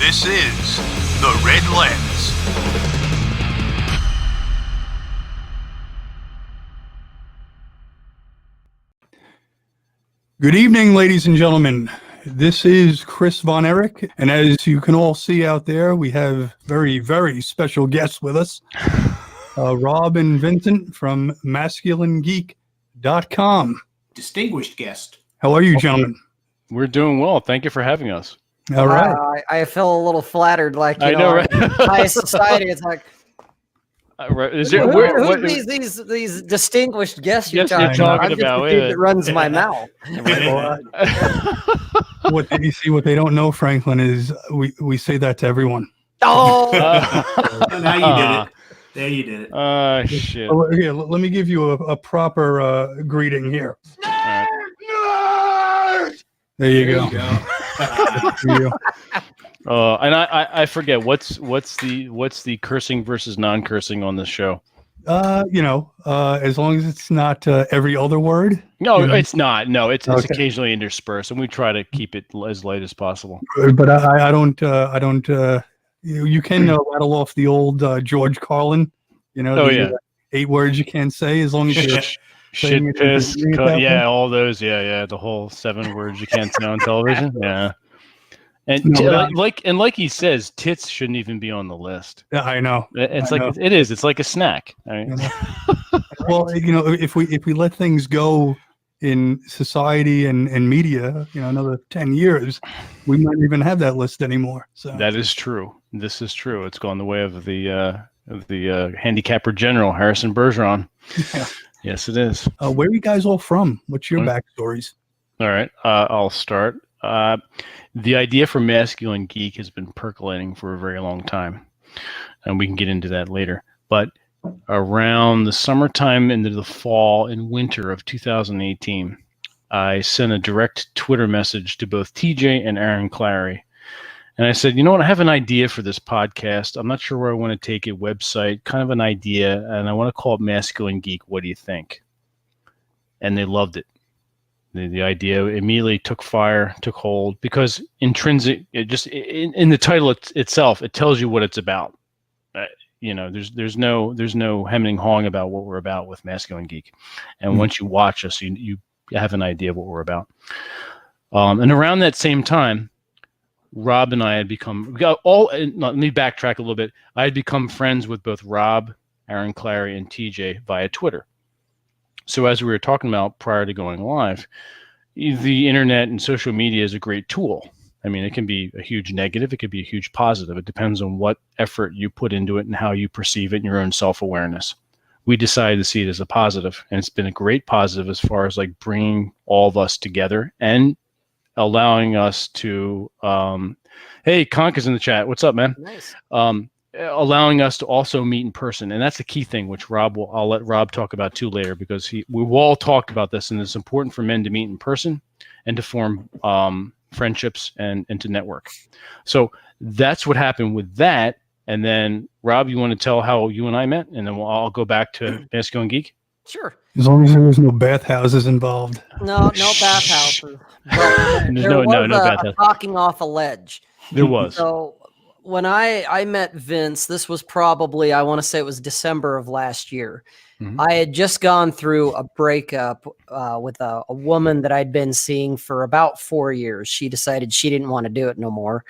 This is The Red Lens. Good evening, ladies and gentlemen. This is Cris Von Erik, and as you can all see out there, we have very, very special guests with us. Rob and Vincent from MasculineGeek.com. Distinguished guest. How are you, gentlemen? We're doing well. Thank you for having us. All right. I feel a little flattered, like, I know, right? high society. It's like, Right. Is there, who's these distinguished guests you're talking about? I'm just the dude that runs my mouth. What you see, what they don't know, Franklin, is we say that to everyone. Oh, Now you did it. There you did it. Shit. Here, let me give you a proper greeting here. Nerd! There you go. There you go. And I forget what's the cursing versus non-cursing on this show. As long as it's not every other word. No, it's not. No, it's Okay. occasionally interspersed, and we try to keep it as light as possible. But I don't. You can rattle off the old George Carlin. The 8 words you can't say as long as you're saying Shit, it in piss, English at that point. all those. Yeah, the whole 7 words you can't say on television. Yeah, and No, like he says, tits shouldn't even be on the list. Yeah, I know. It's I like know. it is. It's like a snack. I mean, Well, if we let things go in society and media, another 10 years, we might even have that list anymore. So that is true. This is true. It's gone the way of the handicapper general, Harrison Bergeron. Yeah. Yes, it is. Where are you guys all from? What's your backstories? All right. I'll start. The idea for Masculine Geek has been percolating for a very long time, and we can get into that later. But around the summertime into the fall and winter of 2018, I sent a direct Twitter message to both TJ and Aaron Clary. And I said, you know what? I have an idea for this podcast. I'm not sure where I want to take it, website, kind of an idea, and I want to call it Masculine Geek. What do you think? And they loved it. The idea immediately took fire, took hold, because intrinsic, in the title itself, it tells you what it's about. There's no hemming and hawing about what we're about with Masculine Geek. And once you watch us, you have an idea of what we're about. And around that same time, Rob and I had become let me backtrack a little bit. I had become friends with both Rob, Aaron Clary, and TJ via Twitter. So as we were talking about prior to going live, the internet and social media is a great tool. I mean, it can be a huge negative. It could be a huge positive. It depends on what effort you put into it and how you perceive it and your own self-awareness. We decided to see it as a positive, and it's been a great positive as far as like bringing all of us together and allowing us to, hey, Conk is in the chat. What's up, man? nice. Allowing us to also meet in person. And that's the key thing, which I'll let Rob talk about too later, because we've all talked about this, and it's important for men to meet in person and to form friendships and to network. So that's what happened with that. And then Rob, you want to tell how you and I met, and then I'll go back to Masculine Geek. Sure. As long as there was no bathhouses involved. No bathhouses. There's no bathhouse. Talking off a ledge. There was. So when I met Vince, this was probably, I want to say it was December of last year. Mm-hmm. I had just gone through a breakup with a woman that I'd been seeing for about 4 years. She decided she didn't want to do it no more.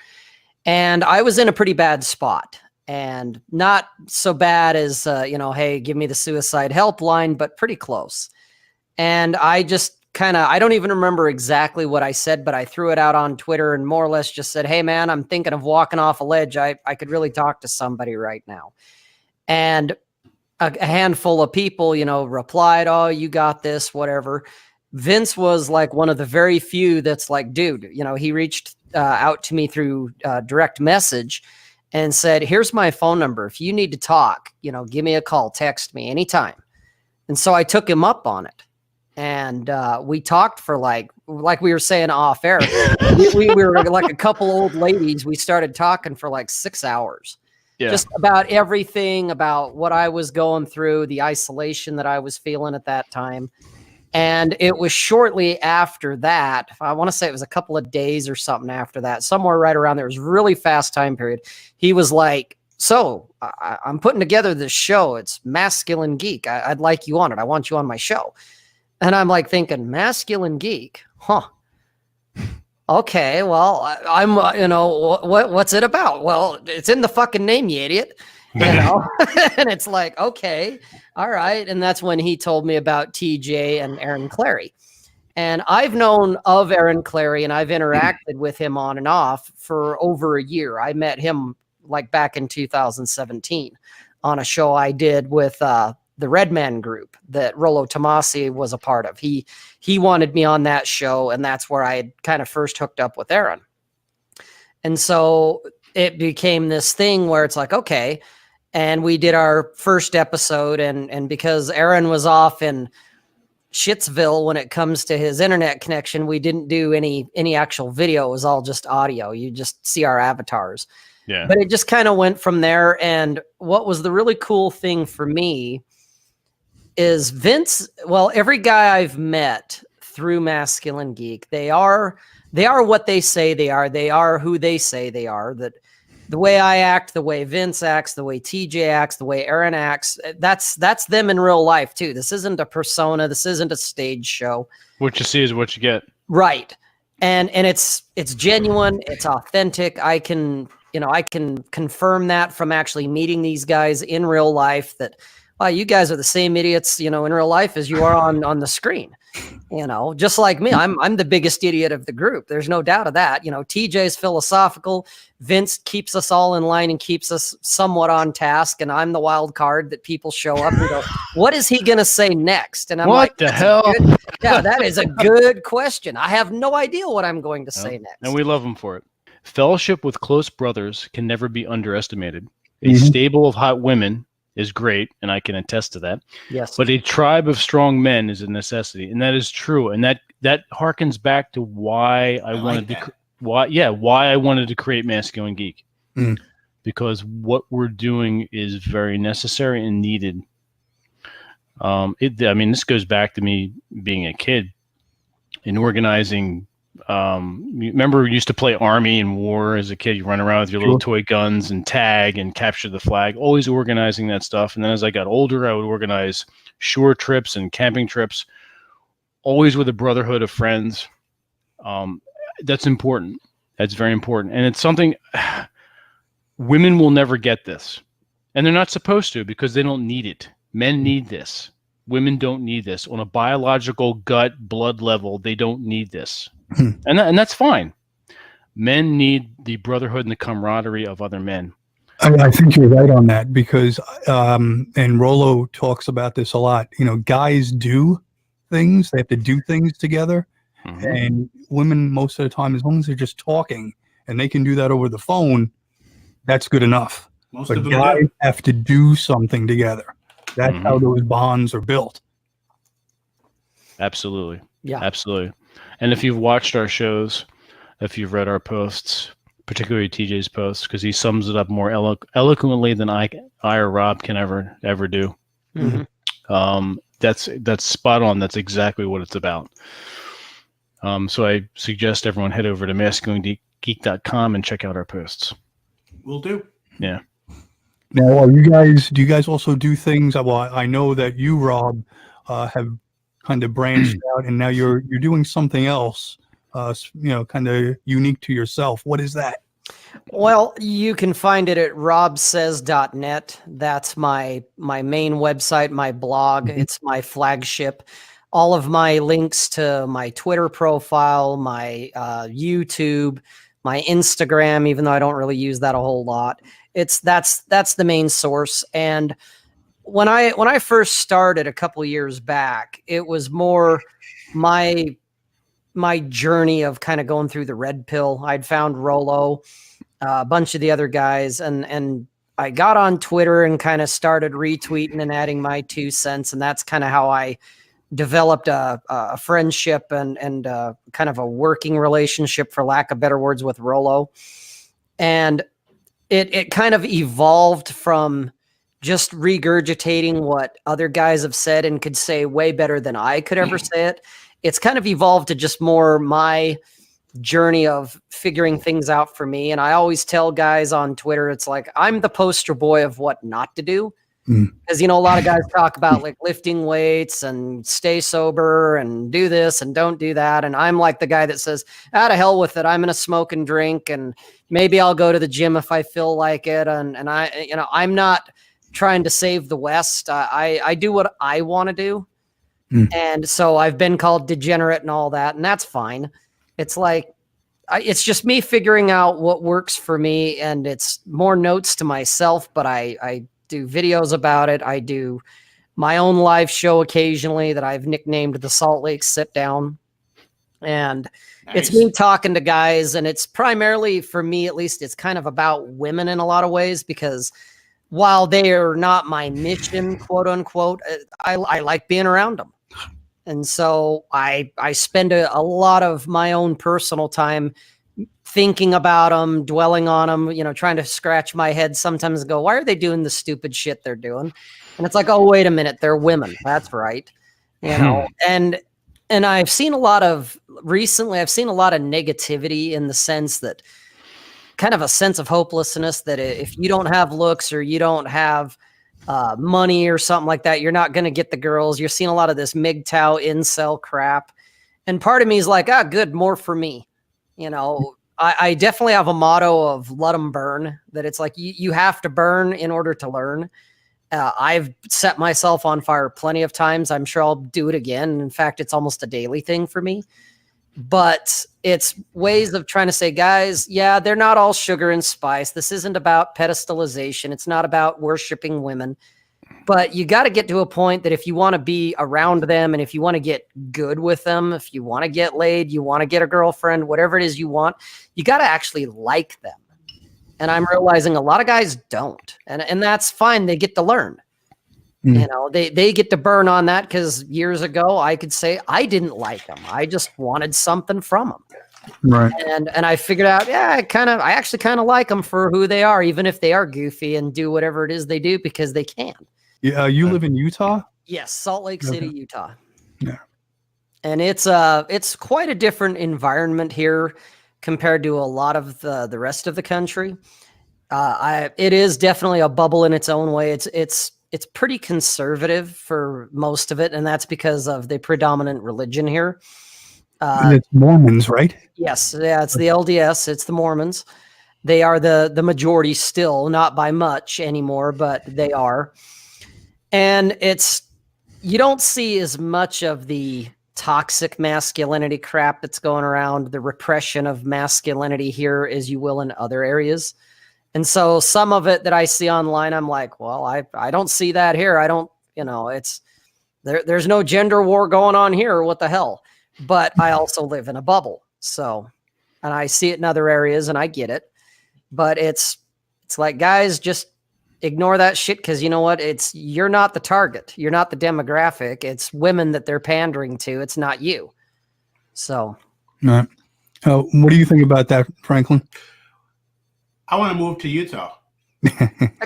And I was in a pretty bad spot, and not so bad as, hey, give me the suicide helpline, but pretty close. And I just I don't even remember exactly what I said, but I threw it out on Twitter and more or less just said, hey man, I'm thinking of walking off a ledge. I could really talk to somebody right now. And a handful of people, replied, oh, you got this, whatever. Vince was like one of the very few that's like, dude, he reached out to me through direct message and said, here's my phone number. If you need to talk, give me a call, text me anytime. And so I took him up on it. And we talked for like we were saying off air, we were like a couple old ladies. We started talking for like 6 hours, just about everything, about what I was going through, the isolation that I was feeling at that time. And it was shortly after that, I want to say it was a couple of days or something after that, somewhere right around there. It was a really fast time period. He was like, so I'm putting together this show. It's Masculine Geek. I'd like you on it. I want you on my show. And I'm like thinking, Masculine Geek? Huh. Okay, well, I'm, what's it about? Well, it's in the fucking name, you idiot. And it's like, okay, all right. And that's when he told me about TJ and Aaron Clary. And I've known of Aaron Clary and I've interacted with him on and off for over a year. I met him like back in 2017 on a show I did with the Redman group that Rollo Tomasi was a part of. He wanted me on that show, and that's where I had kind of first hooked up with Aaron. And so it became this thing where it's like, okay. And we did our first episode, and because Aaron was off in Shitsville when it comes to his internet connection, we didn't do any actual video. It was all just audio. You just see our avatars. Yeah. But it just kind of went from there. And what was the really cool thing for me is Vince, well, every guy I've met through Masculine Geek, they are what they say they are. They are who they say they are. That the way I act, the way Vince acts, the way TJ acts, the way Aaron acts, that's them in real life too. This isn't a persona. This isn't a stage show. What you see is what you get. Right. And it's genuine. It's authentic. I can confirm that from actually meeting these guys in real life that, wow, you guys are the same idiots, in real life as you are on the screen. Just like me, I'm the biggest idiot of the group. There's no doubt of that. TJ's philosophical. Vince keeps us all in line and keeps us somewhat on task. And I'm the wild card that people show up and go, what is he going to say next? And I'm What the hell? Yeah, that is a good question. I have no idea what I'm going to say next. And we love him for it. Fellowship with close brothers can never be underestimated. A stable of hot women is great, and I can attest to that. Yes. But a tribe of strong men is a necessity, and that is true. And that harkens back to why I wanted to create Masculine Geek. Because what we're doing is very necessary and needed. This goes back to me being a kid and organizing. Remember we used to play Army and War as a kid. You run around with your little toy guns and tag and capture the flag, always organizing that stuff. And then as I got older, I would organize shore trips and camping trips, always with a brotherhood of friends. That's important. That's very important. And it's something women will never get this. And they're not supposed to because they don't need it. Men need this. Women don't need this. On a biological gut blood level, they don't need this. And that's fine. Men need the brotherhood and the camaraderie of other men. I think you're right on that because, and Rollo talks about this a lot, guys do things, they have to do things together. And women, most of the time, as long as they're just talking and they can do that over the phone, that's good enough. But guys have to do something together. That's how those bonds are built. Absolutely. Yeah. Absolutely. And if you've watched our shows, if you've read our posts, particularly TJ's posts, because he sums it up more eloquently than I or Rob can ever do. That's spot on. That's exactly what it's about. So I suggest everyone head over to masculinegeek.com and check out our posts. Will do. Yeah. Now, do you guys also do things? Well, I know that you, Rob, have kind of branched out, and now you're doing something else, kind of unique to yourself. What is that? Well, you can find it at robsays.net. That's my main website, my blog. It's my flagship. All of my links to my Twitter profile, my YouTube, my Instagram, even though I don't really use that a whole lot. That's the main source. And when I first started a couple of years back, it was more my journey of kind of going through the red pill. I'd found Rollo, a bunch of the other guys, and I got on Twitter and kind of started retweeting and adding my 2 cents. And that's kind of how I developed a friendship and kind of a working relationship, for lack of better words, with Rollo. And it kind of evolved from just regurgitating what other guys have said and could say way better than I could ever say it. It's kind of evolved to just more my journey of figuring things out for me. And I always tell guys on Twitter, it's like, I'm the poster boy of what not to do. Because, you know, a lot of guys talk about like lifting weights and stay sober and do this and don't do that. And I'm like the guy that says, to hell with it. I'm going to smoke and drink, and maybe I'll go to the gym if I feel like it. And I, you know, I'm not trying to save the West. I do what I want to do. And so I've been called degenerate and all that, and that's fine. It's like, it's just me figuring out what works for me, and it's more notes to myself, but I do videos about it. I do my own live show occasionally that I've nicknamed the Salt Lake Sit Down. And it's me talking to guys, and it's primarily, for me at least, it's kind of about women in a lot of ways, because while they are not my mission, quote unquote, I like being around them. And so I spend a lot of my own personal time thinking about them, dwelling on them, you know, trying to scratch my head sometimes and go, why are they doing the stupid shit they're doing? And it's like, oh, wait a minute, they're women. That's right. You know, and I've seen a lot of negativity in the sense that kind of a sense of hopelessness that if you don't have looks or you don't have money or something like that, you're not going to get the girls. You're seeing a lot of this MGTOW incel crap. And part of me is like, good, more for me. You know, I definitely have a motto of let them burn, that it's like you have to burn in order to learn. I've set myself on fire plenty of times. I'm sure I'll do it again. In fact, it's almost a daily thing for me. But it's ways of trying to say, guys, yeah, they're not all sugar and spice. This isn't about pedestalization. It's not about worshiping women. But you got to get to a point that if you want to be around them and if you want to get good with them, if you want to get laid, you want to get a girlfriend, whatever it is you want, you got to actually like them. And I'm realizing a lot of guys don't. And that's fine. They get to learn. You know, they get to burn on that, because years ago I could say I didn't like them. I just wanted something from them. Right. And I figured out, I actually kind of like them for who they are, even if they are goofy and do whatever it is they do because they can. Yeah. You live in Utah? Yes. Salt Lake City, Utah. Yeah. And it's quite a different environment here compared to a lot of the rest of the country. It is definitely a bubble in its own way. It's pretty conservative for most of it, and that's because of the predominant religion here. And it's Mormons, right? Yes, yeah, it's the LDS. It's the Mormons. They are the majority still, not by much anymore, but they are. And you don't see as much of the toxic masculinity crap that's going around, the repression of masculinity here, as you will in other areas. And so some of it that I see online, I'm like, well, I don't see that here. I don't, you know, there's no gender war going on here. What the hell? But I also live in a bubble. So, and I see it in other areas and I get it, but it's like, guys, just ignore that shit. Cause you know what? You're not the target. You're not the demographic. It's women that they're pandering to. It's not you. So. Right. What do you think about that, Franklin? I want to move to Utah.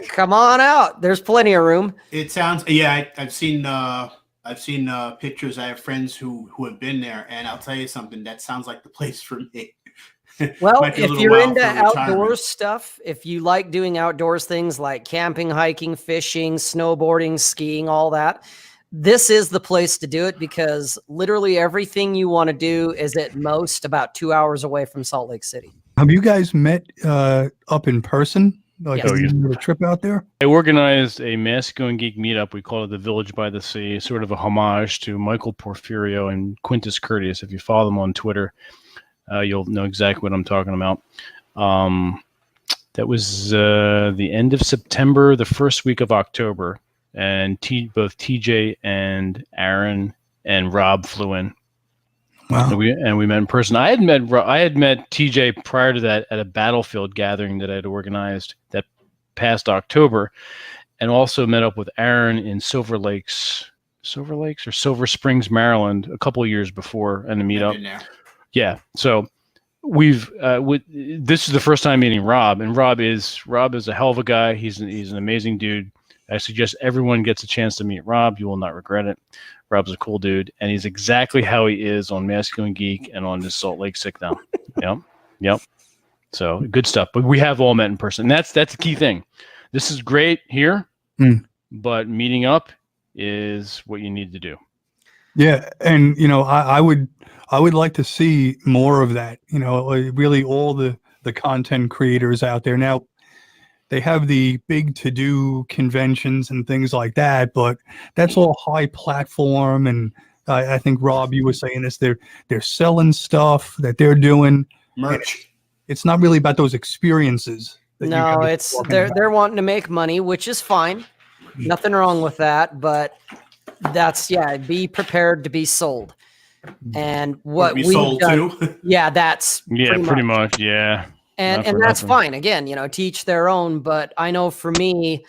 Come on out. There's plenty of room. It sounds, yeah. I've seen pictures. I have friends who have been there, and I'll tell you something. That sounds like the place for me. Well, if you're into outdoor stuff, if you like doing outdoors things like camping, hiking, fishing, snowboarding, skiing, all that, this is the place to do it, because literally everything you want to do is at most about 2 hours away from Salt Lake City. Have you guys met up in person? Like a trip out there? I organized a Masculine Geek meetup. We call it the Village by the Sea, sort of a homage to Michael Porfirio and Quintus Curtius. If you follow them on Twitter, you'll know exactly what I'm talking about. That was the end of September, the first week of October, and both TJ and Aaron and Rob flew in. Wow. And we met in person. I had met TJ prior to that at a Battlefield gathering that I had organized that past October, and also met up with Aaron in Silver Springs, Maryland, a couple of years before in a meetup. Yeah. So this is the first time meeting Rob, and Rob is a hell of a guy. He's an amazing dude. I suggest everyone gets a chance to meet Rob. You will not regret it. Rob's a cool dude, and he's exactly how he is on Masculine Geek and on this Salt Lake Sick now. Yep. So good stuff. But we have all met in person. And that's the key thing. This is great here, but meeting up is what you need to do. Yeah, and I would like to see more of that. Really all the content creators out there now. They have the big to-do conventions and things like that, but that's all high platform. And I think Rob, you were saying this. They're selling stuff that they're doing Merch. It's not really about those experiences. No, it's they're wanting to make money, which is fine. Nothing wrong with that, but that's be prepared to be sold. And what we we've sold done, to. that's pretty much. Yeah. And that's fine. Again, to each their own. But I know for me,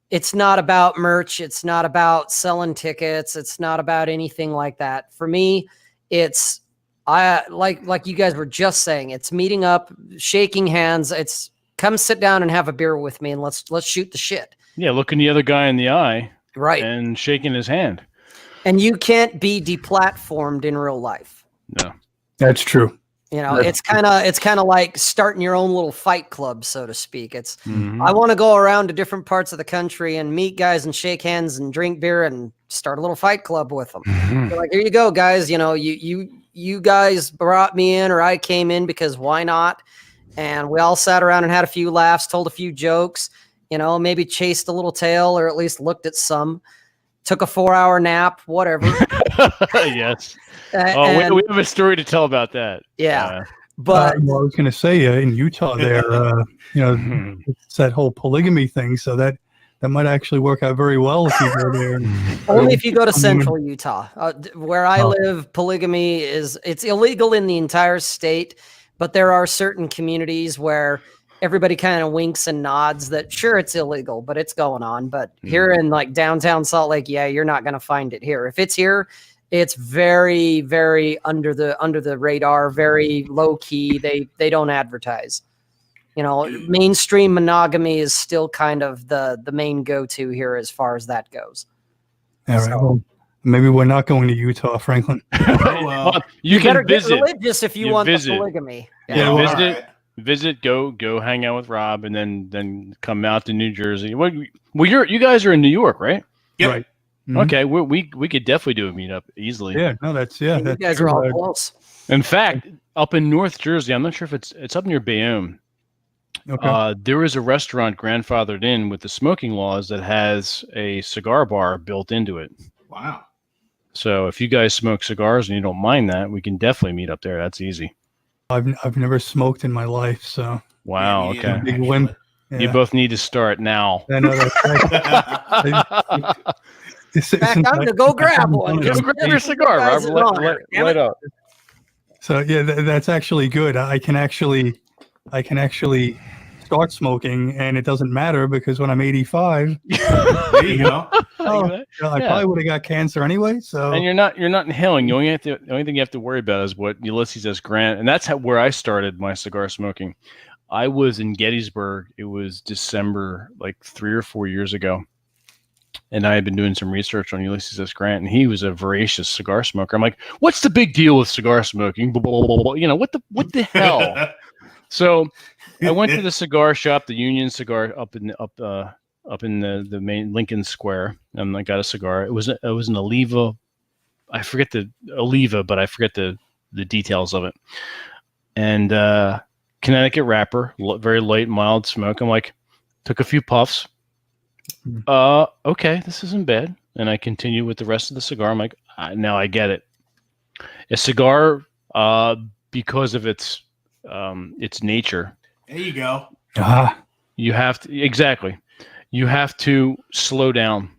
it's not about merch. It's not about selling tickets. It's not about anything like that. For me, it's like you guys were just saying. It's meeting up, shaking hands. It's come sit down and have a beer with me, and let's shoot the shit. Yeah, looking the other guy in the eye, right, and shaking his hand. And you can't be deplatformed in real life. No, that's true. It's kind of like starting your own little fight club, so to speak. It's I want to go around to different parts of the country and meet guys and shake hands and drink beer and start a little fight club with them. Like, here you go, guys. You guys brought me in, or I came in because why not? And we all sat around and had a few laughs, told a few jokes. Maybe chased a little tail, or at least looked at some. Took a 4-hour nap, whatever. Yes. We have a story to tell about that. Yeah. But I was going to say in Utah there, it's that whole polygamy thing. So that might actually work out very well if you go there. Only if you go to central Utah. Where I live, polygamy it's illegal in the entire state, but there are certain communities where everybody kind of winks and nods that sure, it's illegal, but it's going on. But here in like downtown Salt Lake, you're not going to find it here. If it's here, it's very, very under the radar, very low key. They don't advertise. Mainstream monogamy is still kind of the main go-to here as far as that goes. All right. Well, maybe we're not going to Utah, Franklin. Well, you can visit. Get religious if you want the polygamy. Visit, go hang out with Rob, and then come out to New Jersey. Well, you guys are in New York, right? Yep. Right. Mm-hmm. Okay, we could definitely do a meetup easily. Yeah, no, that's you guys are all close. In fact, up in North Jersey, I'm not sure if it's up near Bayonne. Okay. There is a restaurant grandfathered in with the smoking laws that has a cigar bar built into it. Wow. So if you guys smoke cigars and you don't mind that, we can definitely meet up there. That's easy. I've never smoked in my life, so. Wow. Okay. Big wimp. Yeah. You both need to start now. I know that's right. I'm gonna go grab one. Just grab your cigar, Rob. Light up. So yeah, that's actually good. I can actually start smoking, and it doesn't matter because when I'm 85, there you go. I probably would have got cancer anyway. So and you're not inhaling. The only thing you have to worry about is what Ulysses S. Grant, and that's where I started my cigar smoking. I was in Gettysburg. It was December, like 3 or 4 years ago. And I had been doing some research on Ulysses S. Grant, and he was a voracious cigar smoker. I'm like, what's the big deal with cigar smoking? Blah, blah, blah, blah. What the hell? So I went to the cigar shop, the Union Cigar up in the main Lincoln Square, and I got a cigar. It was an Oliva. I forget the Oliva, but I forget the details of it. And Connecticut wrapper, very light, mild smoke. I'm like, took a few puffs. Okay, this isn't bad. And I continue with the rest of the cigar. I'm like, now I get it. A cigar, because of its nature. There you go. You have to slow down.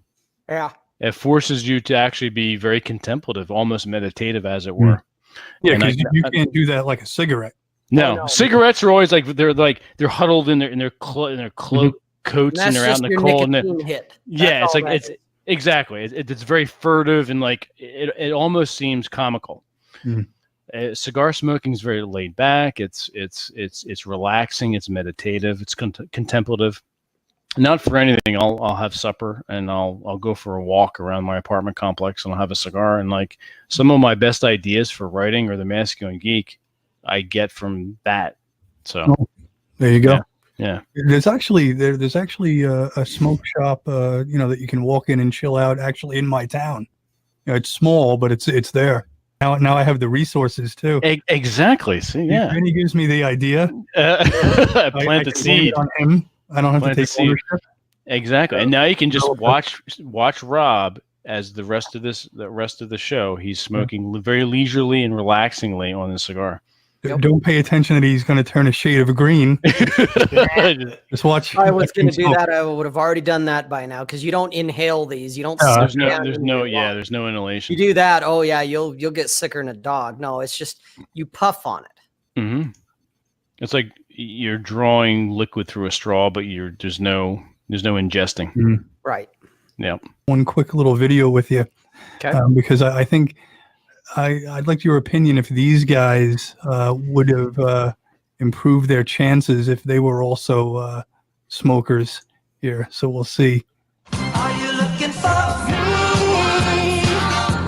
Yeah. It forces you to actually be very contemplative, almost meditative, as it were. Yeah, because you can't do that like a cigarette. No, cigarettes are always like they're huddled in their cloak coats, and they're out in the cold. It's exactly. It's very furtive, and like it almost seems comical. Cigar smoking is very laid back. It's relaxing. It's meditative. It's contemplative. Not for anything. I'll have supper and I'll go for a walk around my apartment complex and I'll have a cigar, and like some of my best ideas for writing or the Masculine Geek I get from that. So There you go. yeah. There's actually a smoke shop that you can walk in and chill out actually in my town. It's small, but it's there. Now I have the resources too. Exactly. See, yeah. And he gives me the idea. Plant I the can blame seed. it on him. I don't have Plant to the take seed. ownership. Exactly. And now you can just watch Rob as the rest of the show. He's smoking very leisurely and relaxingly on the cigar. Don't pay attention that he's going to turn a shade of green. Just watch. If I was going to do that, I would have already done that by now, because you don't inhale these. You don't. There's stand no in your lungs. inhalation. You do that, oh yeah, you'll get sicker than a dog. No, it's just you puff on it. Mm-hmm. It's like you're drawing liquid through a straw, but there's no ingesting. Mm-hmm. Right. Yeah. One quick little video with you, Okay. because I think I'd like your opinion if these guys would have improved their chances if they were also smokers here. So we'll see. Are you looking for me?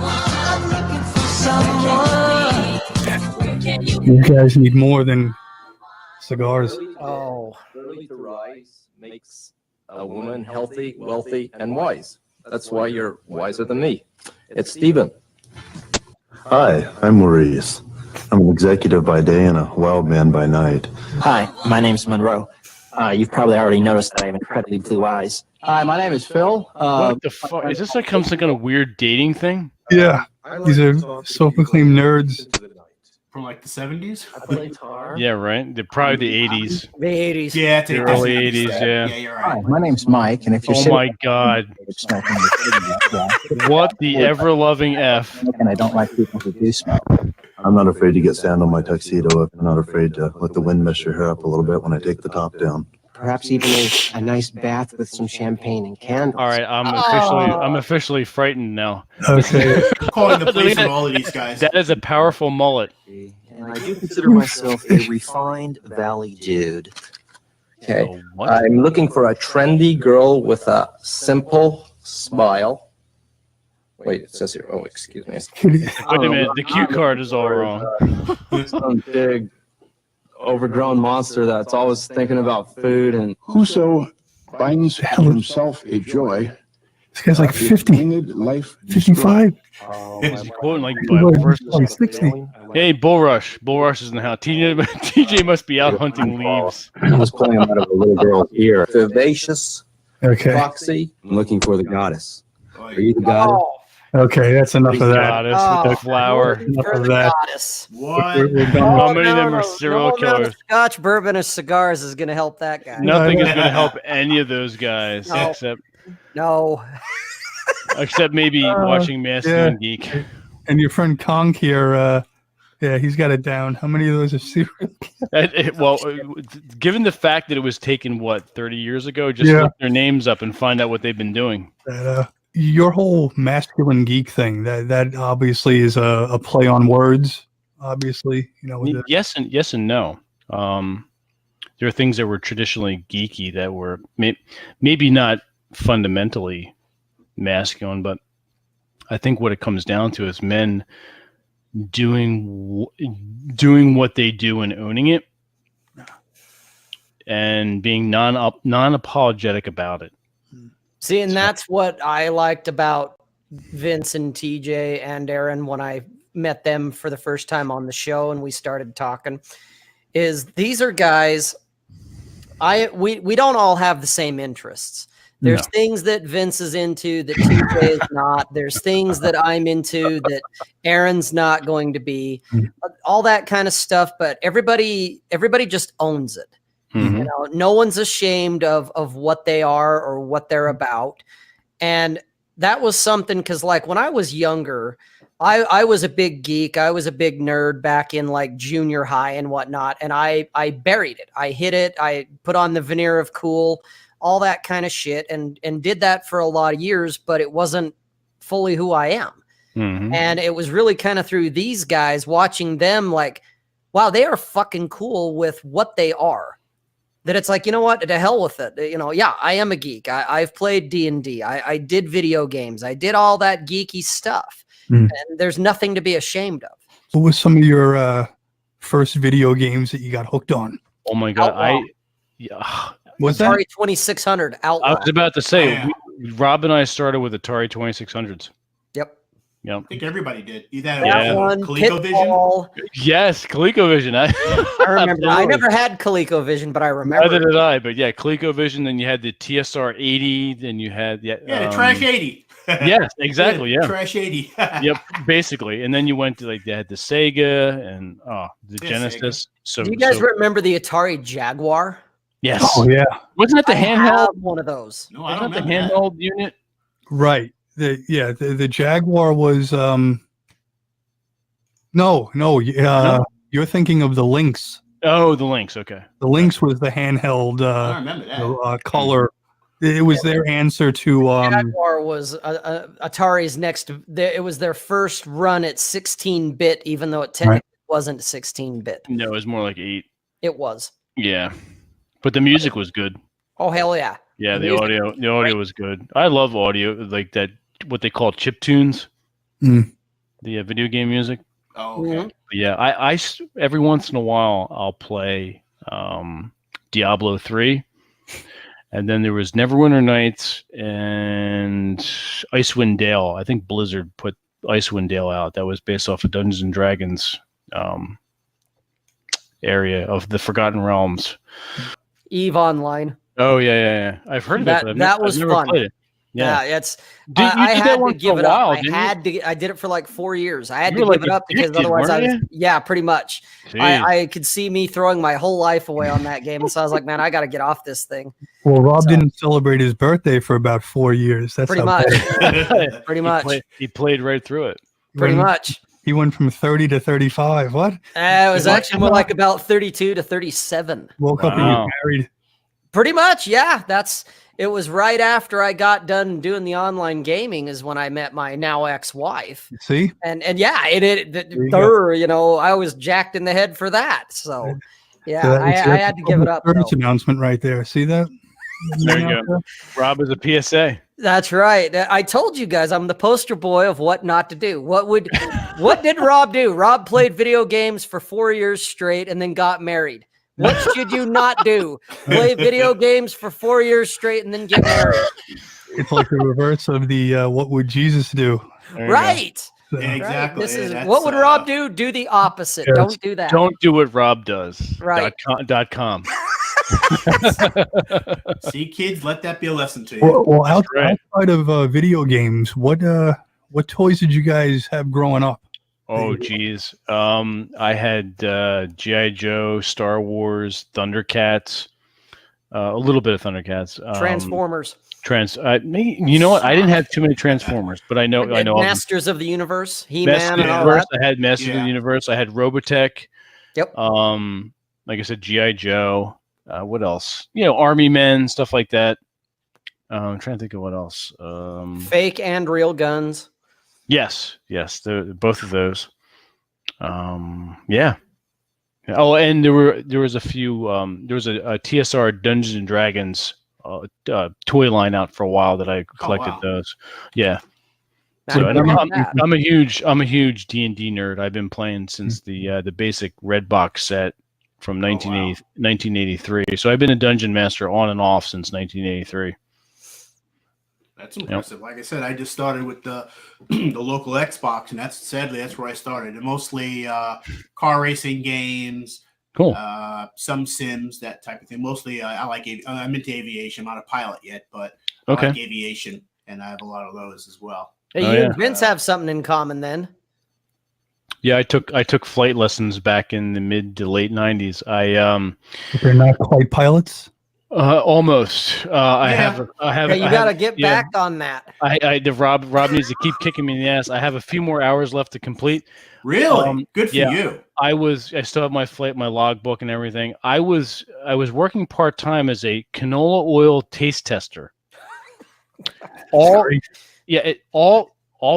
I'm looking for someone. You guys need more than cigars. Oh, Early to rise makes a woman healthy, wealthy, and wise. That's why you're wiser than me. It's Stephen. Hi, I'm Maurice. I'm an executive by day and a wild man by night. Hi, my name's Monroe. You've probably already noticed that I have incredibly blue eyes. Hi, my name is Phil. What the fuck? Is this like some kind of weird dating thing? Yeah, these are self-proclaimed nerds. From like the 70s? I play guitar. Yeah, right. They're probably the 80s. the 80s. Yeah, it's The definitely early 80s, yeah. Yeah, you're Hi, right. my name's Mike, and if you're Oh my God! smoking, What the ever-loving F? and I don't like people who do smoke. I'm not afraid to get sand on my tuxedo. I'm not afraid to let the wind mess your hair up a little bit when I take the top down. Perhaps even a nice bath with some champagne and candles. All right, I'm officially frightened now. Okay. I'm calling the police on all of these guys. That is a powerful mullet. And I do consider myself a refined valley dude. Okay. Oh, what? I'm looking for a trendy girl with a simple smile. Wait, it says here. Oh, excuse me. Wait a minute, the cue card is all wrong. Some big, overgrown monster that's always thinking about food and Whoso finds himself a joy, This guy's like 50, painted life 55. Is he quoting like He's Bible like verses? 60. Hey, Bullrush. Bullrush is in the house. TJ must be out hunting leaves. I was pulling him out of a little girl's ear. Vivacious, Okay. foxy. I'm looking for the goddess. Oh, Are you the goddess? Oh, Okay, that's enough of that. Goddess with the Oh. flower. Enough for of the that. goddess. What? We're done How with many of them are serial no amount of killers? Scotch, bourbon, or cigars is going to help that guy. Nothing is going to help any of those guys No. No. except maybe watching Masculine Geek. And your friend Kong here, yeah, he's got it down. How many of those are serial? Given the fact that it was taken 30 years ago, just Yeah. look their names up and find out what they've been doing. Your whole masculine geek thing, that obviously is a play on words. Obviously, with the, Yes and no. There are things that were traditionally geeky that were maybe not fundamentally masculine, but I think what it comes down to is men doing what they do and owning it, and being non-apologetic about it. See, and that's what I liked about Vince and TJ and Aaron when I met them for the first time on the show and we started talking, is these are guys, we don't all have the same interests. There's No. things that Vince is into that TJ is not. There's things that I'm into that Aaron's not going to be. All that kind of stuff, but everybody just owns it. Mhm. No one's ashamed of what they are or what they're about. And that was something, because like when I was younger, I was a big geek. I was a big nerd back in like junior high and whatnot. And I buried it. I hid it. I put on the veneer of cool, all that kind of shit, and did that for a lot of years, but it wasn't fully who I am. Mhm. And it was really kind of through these guys, watching them like, wow, they are fucking cool with what they are. that it's like, you know what, to hell with it. You know, yeah, I am a geek. I've played D&D. I did video games. I did all that geeky stuff. Mm. And there's nothing to be ashamed of. What was some of your first video games that you got hooked on? Oh my God. Outlaw. Was Atari that? 2600 Outlaw. I was about to say, Yeah. Rob and I started with Atari 2600s. Yep. Yep. I think everybody did. You that Yeah. One, ColecoVision? Pitfall. Yes, ColecoVision. I remember. I never had ColecoVision, but I remember. Neither did I, but yeah, ColecoVision. Then you had the TSR 80. Then you had Yeah, the Trash 80. Yes, exactly. Yeah. Trash 80. Yep, basically. And then you went to they had the Sega and the Yeah, Genesis. So Do you guys remember the Atari Jaguar? yes. Oh yeah, Wasn't that the I handheld? have one of those. No, I don't Wasn't that the remember that. handheld unit? right. The Jaguar was no, you're thinking of the Lynx. Oh, the Lynx. Okay. The Lynx was the handheld I don't remember that. color. It was their answer to Jaguar was Atari's next. It was their first run at 16-bit, even though it technically wasn't 16-bit. No, it was more like 8. It was. Yeah, but the music was good. Oh hell yeah! Yeah, the music audio was good. I love audio, like that. What they call chip tunes. Mm. The video game music. Oh, okay. Mhm. But yeah, I every once in a while I'll play Diablo 3, and then there was Neverwinter Nights and Icewind Dale. I think Blizzard put Icewind Dale out. That was based off of Dungeons and Dragons area of the Forgotten Realms. EVE Online. Oh yeah. I've heard of That- it. But that I've was never fun. played it. Yeah, Yeah. it's. You I did had that to one for give a it up. while, I didn't you? had to. I did it for like 4 years. I had You to were, give like, it up because addicted, otherwise I was. weren't Yeah, pretty much. Jeez. I could see me throwing my whole life away on that game, and so I was like, man, I got to get off this thing. Well, Rob So- didn't celebrate his birthday for about 4 years. That's Pretty how much. bad- Pretty much. He played right through it. Pretty when much. He went from 30 to 35. What? It was What? actually more like about 32 to 37. Woke up and Wow. you married. Pretty much, yeah. It was right after I got done doing the online gaming is when I met my now ex-wife. See? And yeah, you go. you know, I was jacked in the head for that. So yeah, So that was I your had to give it up. though. service announcement right there. See that? There you go. Rob is a PSA. That's right. I told you guys I'm the poster boy of what not to do. What did Rob do? Rob played video games for 4 years straight and then got married. What should you not do? Play video games for 4 years straight and then get married. It's like the reverse of the what would Jesus do? There you go. Right. So, Yeah, exactly. This is That's, what would Rob do? Do the opposite. Yeah. Don't do that. Don't do what Rob does. Right. .com. See, kids, let that be a lesson to you. well, right. outside of video games, what toys did you guys have growing up? Oh, geez. I had G.I. Joe, Star Wars, Thundercats, a little bit of Thundercats. Transformers. You know what? I didn't have too many Transformers, but I know. of them. Masters of the Universe. Masters He-Man of and the all Universe. that. I had Masters of Yeah. the Universe. I had Robotech. Yep. Like I said, G.I. Joe. What else? Army Men, stuff like that. I'm trying to think of what else. Fake and real guns. Yes, both of those. Yeah. Oh, and there was a few. There was a TSR Dungeons and Dragons toy line out for a while that I collected wow. those. Yeah. Now, So, and look at that. I'm a huge D&D nerd. I've been playing since the basic red box set from 1983. So I've been a dungeon master on and off since 1983. That's impressive. Like I said, I just started with the the local Xbox, and that's where I started. And mostly car racing games, Cool. some Sims, that type of thing. Mostly, I'm into aviation. I'm not a pilot yet, but Okay. I like aviation, and I have a lot of those as well. Hey, Oh, you yeah. and Vince have something in common then. Yeah, I took flight lessons back in the mid to late 90s. They're not quite pilots. Almost. I have. Hey, you got to get back on that. Rob needs to keep kicking me in the ass. I have a few more hours left to complete. Really? Good for yeah. you. I still have my flight, my logbook, and everything. I was working part time as a canola oil taste tester. All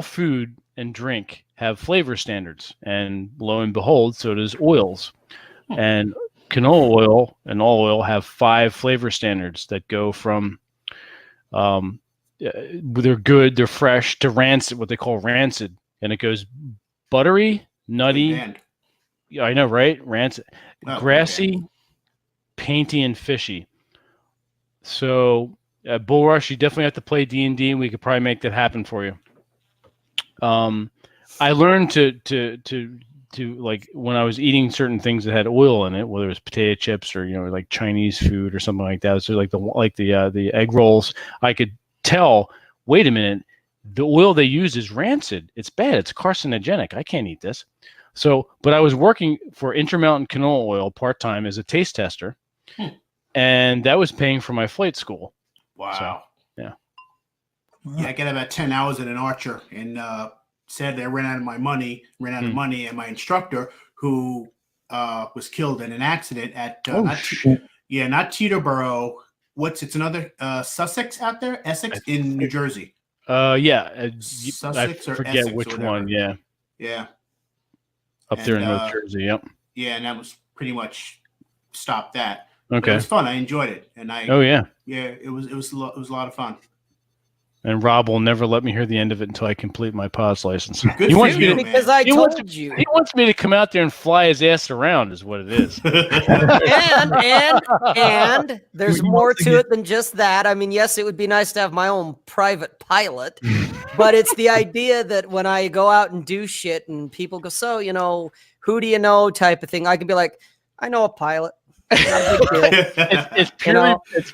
food and drink have flavor standards, and lo and behold, so does oils. And canola oil and all oil have 5 flavor standards that go from they're good, they're fresh, to rancid, what they call rancid, and it goes buttery, nutty. Yeah, I know, right? Rancid, grassy, painty, and fishy. So at Bull Rush, you definitely have to play D&D, and we could probably make that happen for you. I learned to like when I was eating certain things that had oil in it, whether it was potato chips or like Chinese food or something like that. So like the egg rolls, I could tell. Wait a minute, the oil they use is rancid. It's bad. It's carcinogenic. I can't eat this. So, but I was working for Intermountain Canola Oil part-time as a taste tester, and that was paying for my flight school. Wow. So, yeah. Yeah, I got about 10 hours at an Archer, and sadly I ran out of money, and my instructor, who was killed in an accident at not Teterboro. It's another Sussex out there? Essex in New Jersey. Sussex, I forget Essex which one. Yeah. Yeah. Up there in North Jersey, yep. Yeah, and that was pretty much stopped that. Okay. But it was fun. I enjoyed it, and yeah, it was a lot of fun. And Rob will never let me hear the end of it until I complete my POS license. Good for you, because I told you. He wants me to come out there and fly his ass around, is what it is. and there's more to it than just that. I mean, yes, it would be nice to have my own private pilot, but it's the idea that when I go out and do shit and people go, so, who do you know type of thing, I can be like, I know a pilot. It's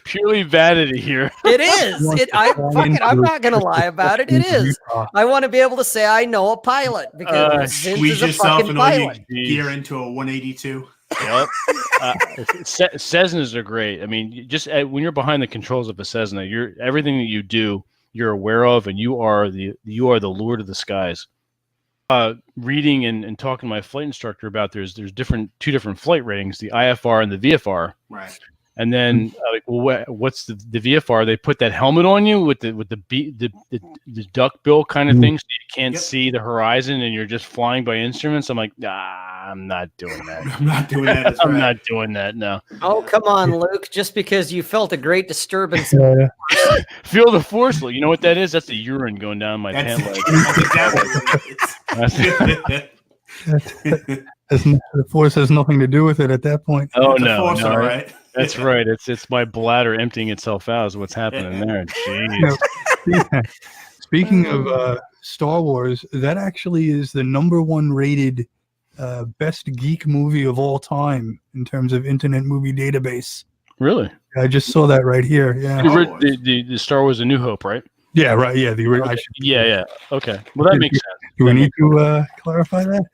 purely vanity here. It is. I'm not gonna lie about it. It is. I want to be able to say I know a pilot because squeeze yourself and all your gear into a 182. Yep. Cessnas are great. I mean, just when you're behind the controls of a Cessna, everything that you do, you're aware of, and you are the lord of the skies. Reading and talking to my flight instructor about there's two different flight ratings, the IFR and the VFR. Right. And then what's the VFR? They put that helmet on you with the duck bill kind of thing, so you can't see the horizon and you're just flying by instruments. I'm like, I'm not doing that. I'm not doing that. I'm not doing that. No. Oh, come on, Luke. Just because you felt a great disturbance. Feel the force. You know what that is? That's the urine going down my pant leg. That's exactly what it is. The force has nothing to do with it at that point. Oh, It's a no. force, all right. That's right. It's my bladder emptying itself out is what's happening there. Jeez. Speaking of Star Wars, that actually is the #1 rated best geek movie of all time in terms of Internet Movie Database. Really? I just saw that right here. Yeah. The Star Wars: A New Hope, right? Yeah, right. Yeah, Yeah. Okay. Well, that makes sense. Do we need to clarify that?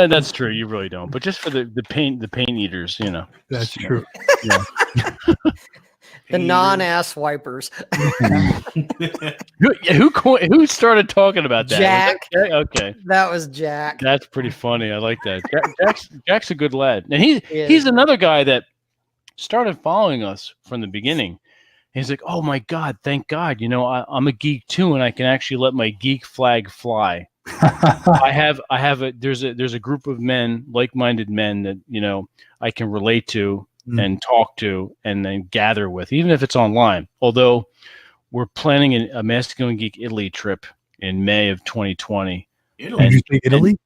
That's true. You really don't. But just for the paint eaters, That's true. Yeah. The non-ass wipers. Who started talking about that? Jack. Okay. That was Jack. That's pretty funny. I like that. Jack's a good lad, and he's another guy that started following us from the begining. He's like, oh my God, thank God. I'm a geek too, and I can actually let my geek flag fly. There's a group of men, like-minded men that, I can relate to and talk to and then gather with, even if it's online. Although we're planning a Masculine Geek Italy trip in May of 2020. Italy? Did you say Italy?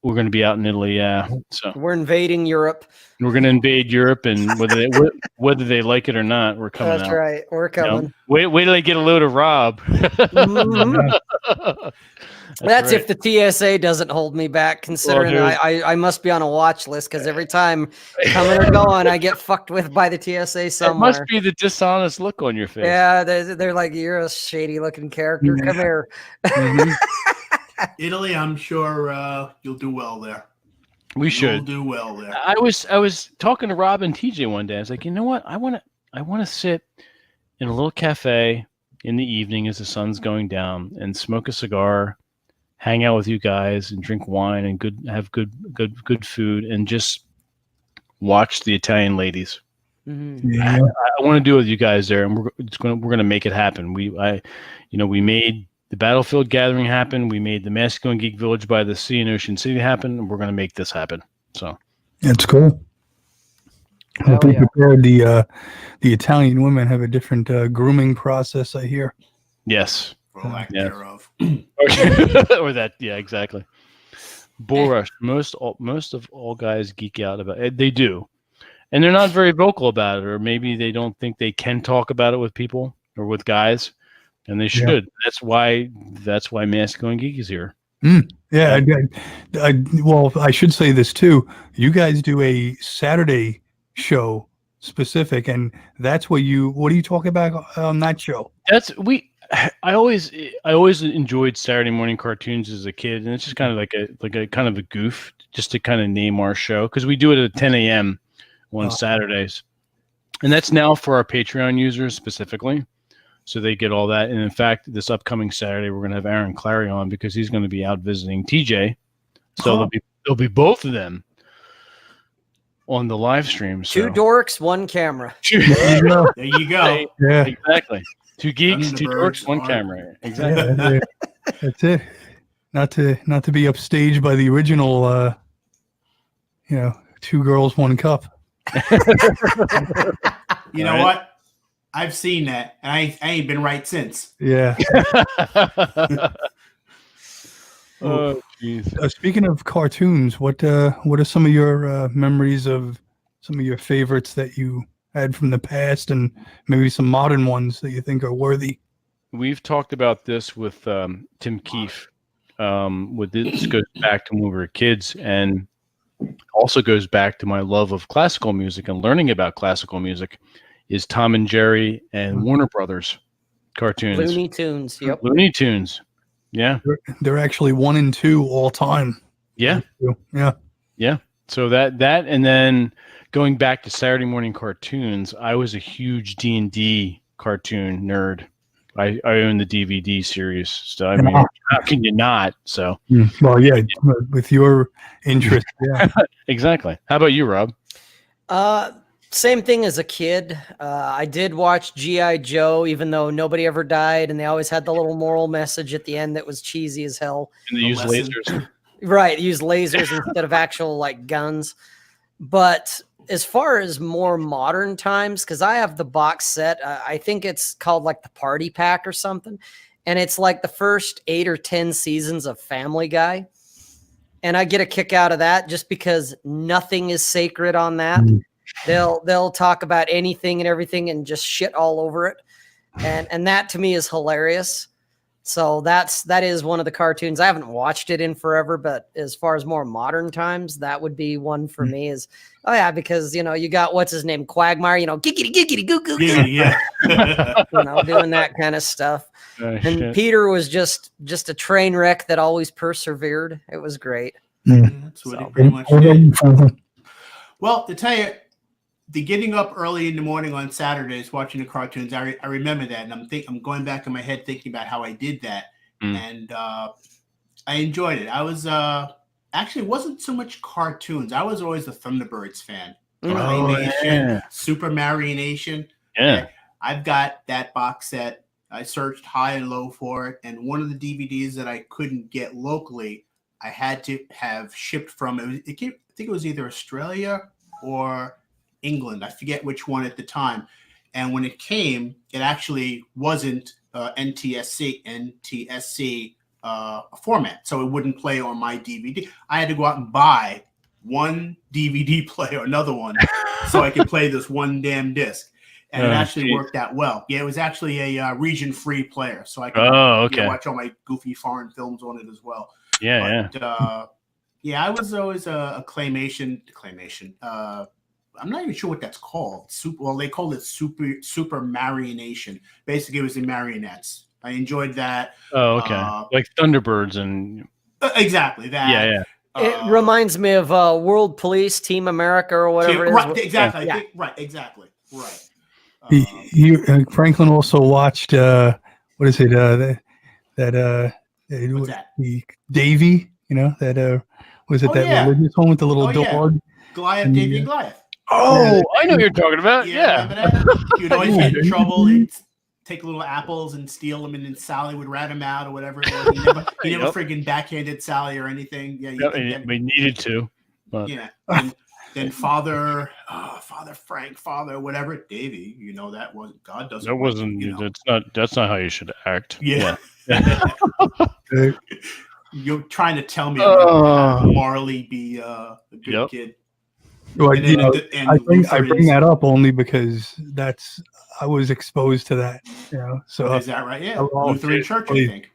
We're going to be out in Italy, yeah. So we're invading Europe. We're going to invade Europe, and whether they like it or not, we're coming. That's right. We're coming. Wait till they get a load of Rob. That's if the TSA doesn't hold me back, considering I must be on a watch list because every time coming or going, I get fucked with by the TSA somewhere. It must be the dishonest look on your face. Yeah, they're like, you're a shady looking character. Come here. Italy, I'm sure you'll do well there. You'll do well there. I was talking to Rob and TJ one day. I was like, you know what? I want to sit in a little cafe in the evening as the sun's going down and smoke a cigar, hang out with you guys and drink wine and have good food and just watch the Italian ladies. Mm-hmm. I want to do it with you guys there, and we're gonna make it happen. We made the Battlefield Gathering happen. We made the Masculine Geek Village by the Sea in Ocean City happen, and we're gonna make this happen. So that's cool. Hell Be yeah. prepared. The Italian women have a different grooming process, I hear. Yes. For lack Yes. thereof. Or that. Yeah, exactly. Bull rush. Most of all guys geek out about it. They do, and they're not very vocal about it, or maybe they don't think they can talk about it with people or with guys, and they Yeah. should. That's why Masculine Geek is here. Yeah. Well, I should say this too. You guys do a Saturday show specific, and that's what do you talk about on that show? I always enjoyed Saturday morning cartoons as a kid, and it's just kind of like a kind of a goof, just to kind of name our show, because we do it at 10 a.m. on Saturdays, and that's now for our Patreon users specifically, so they get all that. And in fact, this upcoming Saturday, we're going to have Aaron Clary on because he's going to be out visiting TJ, so there'll be both of them on the live stream. So. 2 dorks, 1 camera. There you go. Yeah. Exactly. 2 geeks, 2 dorks, 1 are- camera. Exactly. Yeah, that's it. Not to be upstaged by the original, 2 girls, 1 cup. You know what? I've seen that, and I ain't been right since. Yeah. Oh, jeez. Speaking of cartoons, what are some of your memories of some of your favorites that you had from the past, and maybe some modern ones that you think are worthy? We've talked about this with Tim Keefe. This goes back to when we were kids, and also goes back to my love of classical music and learning about classical music. Is Tom and Jerry and Warner Brothers cartoons? Looney Tunes. Yep. Looney Tunes. Yeah. They're actually 1 and 2 all time. Yeah. Yeah. Yeah. So that and then going back to Saturday morning cartoons, I was a huge D&D cartoon nerd. I own the DVD series, so I mean, how can you not? So, well, yeah, with your interest, yeah, exactly. How about you, Rob? Same thing as a kid. I did watch G.I. Joe, even though nobody ever died, and they always had the little moral message at the end that was cheesy as hell. And they use lasers, right? Use lasers instead of actual like guns. But as far as more modern times, because I have the box set, I think it's called like the Party Pack or something, and it's like the first 8 or 10 seasons of Family Guy, and I get a kick out of that just because nothing is sacred on that. They'll talk about anything and everything and just shit all over it, and that to me is hilarious. So that is one of the cartoons. I haven't watched it in forever, but as far as more modern times, that would be one for me. Is because you got what's his name, Quagmire, giggity giggity goo goo, yeah, doing that kind of stuff. And shit. Peter was just a train wreck that always persevered. It was great. That's what he pretty much did. Well, to tell you, the getting up early in the morning on Saturdays watching the cartoons, I remember that, and I'm going back in my head thinking about how I did that, and I enjoyed it. I was actually, it wasn't so much cartoons. I was always a Thunderbirds fan. Claymation, Super Marionation. Yeah, I've got that box set. I searched high and low for it, and one of the DVDs that I couldn't get locally, I had to have shipped from. I think it was either Australia or England. I forget which one at the time. And when it came, it actually wasn't NTSC format, so it wouldn't play on my DVD. I had to go out and buy one DVD player, another one, so I could play this one damn disc. And it actually worked out well. Yeah, it was actually a region-free player, so I could watch all my goofy foreign films on it as well. Yeah. I was always a claymation. I'm not even sure what that's called. They called it Super Marionation. Basically, it was in marionettes. I enjoyed that. Oh, okay. Like Thunderbirds and exactly that. Yeah. It reminds me of World Police, Team America, or whatever. Right, exactly. Yeah. Right, exactly. Right. Franklin also watched what is it? What's that? The Davy. Was it religious one with the little dog? Goliath, Davy and Goliath. Oh, I know what you're talking about. Yeah. Remember that? You'd always get in trouble and take little apples and steal them, and then Sally would rat him out or whatever it was. He never friggin' backhanded Sally or anything. Yeah, we needed to. But. Yeah. then Father Frank, Father whatever, Davy. You know that was God doesn't. That wasn't. You know. That's not how you should act. Yeah. Okay. You're trying to tell me I'm going to morally be a good Yep. kid. Well, And you then- know, and I bring Lutherans- that up only because I was exposed to that. You know, so Is that right? Yeah, Oh, Lutheran okay. Church, I think.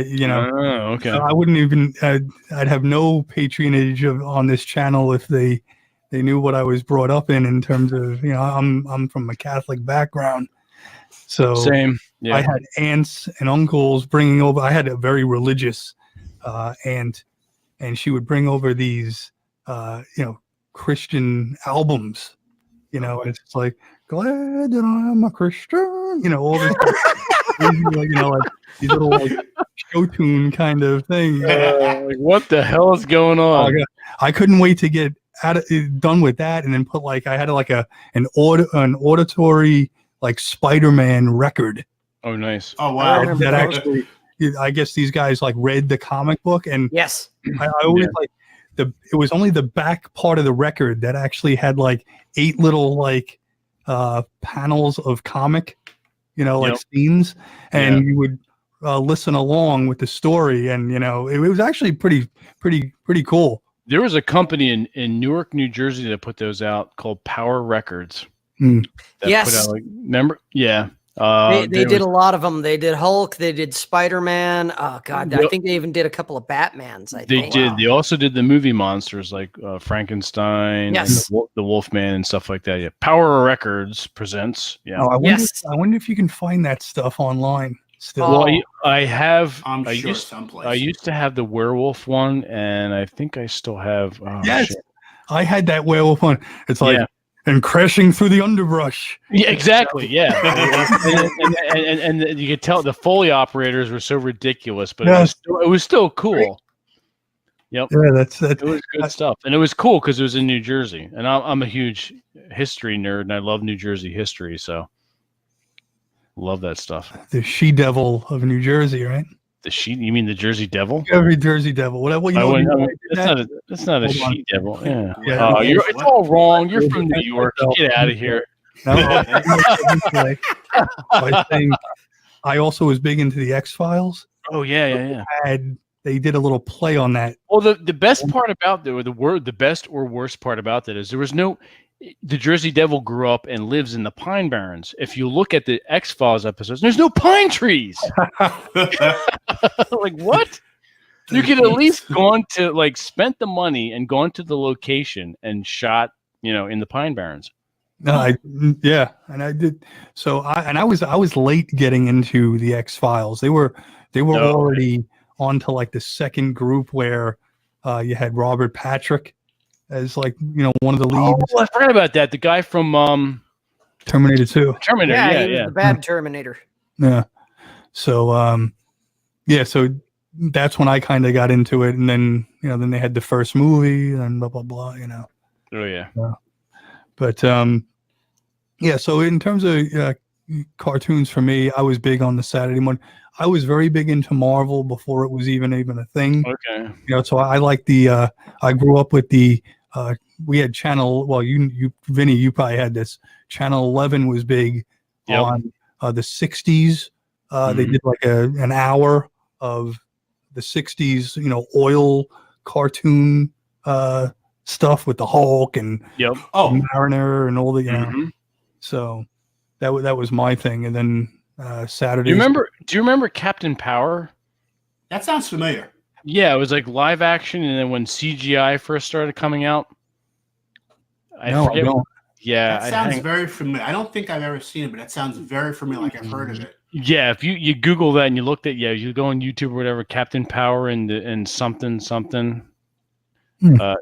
you know, Oh, okay. I wouldn't even. I'd have no patronage on this channel if they knew what I was brought up in terms of, you know, I'm from a Catholic background, so Same. Yeah. I had aunts and uncles bringing over. I had a very religious aunt, and she would bring over these, you know, Christian albums. You know, and it's like, glad that I'm a Christian. You know, all this, crazy, like, you know, like these little like show tune kind of thing. Like, what the hell is going Oh, on? God. I couldn't wait to get done with that, and then put like I had like an auditory like Spider-Man record. Oh, nice. Oh wow! That actually, I guess these guys like read the comic book, and Yes. I always like it was only the back part of the record that actually had like 8 little like panels of comic, you know, like scenes, and you would listen along with the story, and you know, it was actually pretty cool. There was a company in Newark, New Jersey that put those out called Power Records. Hmm. That Yes. Put out, like, remember? Yeah. They there did was- a lot of them. They did Hulk. They did Spider-Man. Oh God, I Yep. think they even did a couple of Batmans. I They think. did. They also did the movie monsters like Frankenstein, Yes. and the Wolfman, and stuff like that. Yeah. Power Records presents. Yeah. Oh, Yes. I wonder if you can find that stuff online still. Well, I have. I'm I sure used, someplace. I used to have the werewolf one, and I think I still have. Oh, Yes, shit. I had that werewolf one. It's like Yeah. and crashing through the underbrush. Yeah, exactly. Yeah, and you could tell the Foley operators were so ridiculous, but it was still cool. Yep. Yeah, that's It was good stuff, and it was cool because it was in New Jersey, and I'm a huge history nerd, and I love New Jersey history, so love that stuff. the she-devil of New Jersey, right? You mean the Jersey Devil? Every Jersey devil. Whatever. You know, That's not a Hold on. she devil. Yeah. Yeah. Oh, it's all wrong. You're from New York. Get out of here. No, I think I also was big into the X-Files. Oh yeah. They did a little play on that. Well, the best part about the best or worst part about that is the Jersey Devil grew up and lives in the Pine Barrens. If you look at the X-Files episodes, there's no pine trees. Like, what? You could at least gone to spent the money and gone to the location and shot, in the Pine Barrens. No, and I did. So I was late getting into the X-Files. They were already on to like the second group where you had Robert Patrick as one of the leads. Oh, I forgot about that. The guy from Terminator 2. Terminator. Yeah, he was Yeah. the bad Terminator. Yeah. So so that's when I kind of got into it, and then then they had the first movie and blah blah blah. Oh yeah. But so in terms of cartoons for me, I was big on the Saturday morning. I was very big into Marvel before it was even a thing. Okay. So I like the I grew up with the we had channel, well, you Vinny, you probably had this. Channel 11 was big on the 60s. They did like an hour of the 60s, oil cartoon stuff with the Hulk and Mariner and all the so that was my thing. And then Saturday. Do you remember Captain Power? That sounds familiar. Yeah, it was like live action, and then when CGI first started coming out, I forget. Yeah, that sounds very familiar. I don't think I've ever seen it, but that sounds very familiar. Like I've heard of it. Yeah, if you Google that and you looked at you go on YouTube or whatever, Captain Power and something. I know